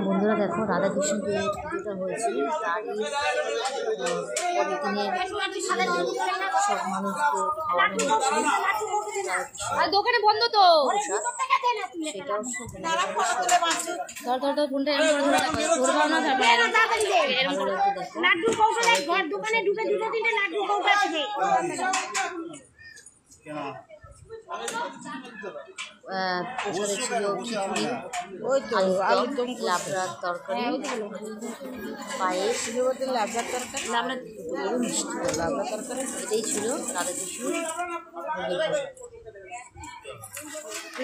বন্ধুরা দেখো রাধাকৃষ্ণ যে পুজোটা হয়েছে তারই পরের দিনে সব মানুষকে খাওয়ানো হচ্ছে। দোকানে বন্ধ তো সেটাও ধর ফোনটা ধরবাও না প্রসাদে ছিল খিচুড়ি, আলুর দম, লাবড়ার তরকারি, পায়েস, লাবড়ার তরকারি, মিষ্টি লাবড়ার তরকারি, এটাই ছিল রাধাকৃষ্ণ।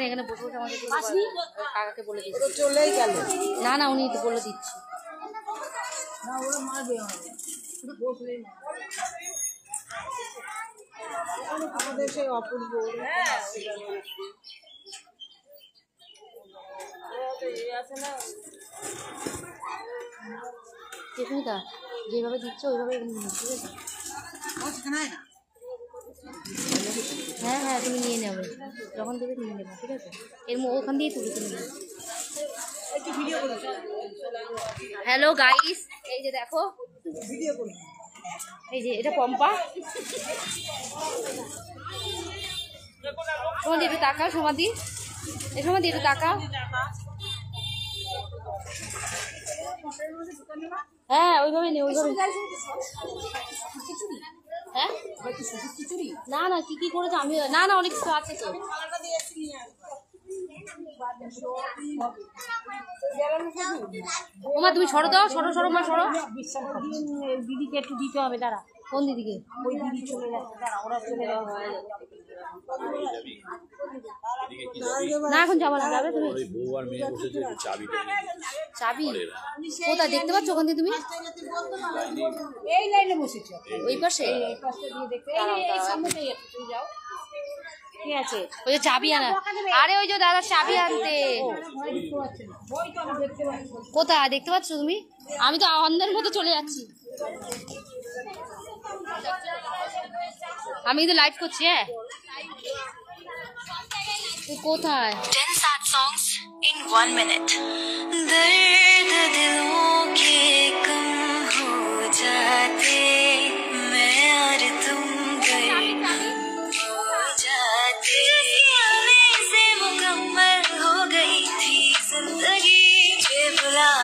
এখানে বসে বসে আমাদের কাকাকে বলে দিচ্ছি, চলেই গেল। না উনি বলে দিচ্ছি আমাদের সেই অপূর্ব টেকনিকা যেভাবে দিচ্ছ ওইভাবে ঠিক আছে। হ্যাঁ তুমি নিয়ে নেবে, যখন দেবে নিয়ে নেবে, ঠিক আছে। এর ওখান দিয়ে তুলে নেবে। হ্যালো গাইস, এই যে দেখো, এই যে এটা পম্পা। সমাধি একটু তাকাও, সমাধি একটু তাকাও। হ্যাঁ ওইভাবে নেই, ওইভাবে। হ্যাঁ না কি করেছো আমি না অনেক কিছু আছে তো। ওমা তুমি সরো দাও, সরো মা, সরো। দিদিকে একটু দিতে হবে, দাঁড়া। কোন দিদিকে? ওই দিদি চলে যাচ্ছে, দাঁড়া, ওরা চলে যাওয়া হয়ে যাবে। না এখন যাবো না, যাবে তুমি। চাবি কোথায় দেখতে পাচ্ছ? ওখান থেকে তুমি এই লাইনে বসেছ, ওই পাশে তুমি যাও। ঠিক আছে, ওই যে চাবি আনা। আরে ওই যে দাদা চাবি আনতে। কোথায় দেখতে পাচ্ছ তুমি? আমি তো অন্ধের মতো চলে যাচ্ছি। আমি কিন্তু লাইভ করছি। হ্যাঁ কোথায়? 10 sad songs in 1 minute. दर्द दिलों के कम हो जाए।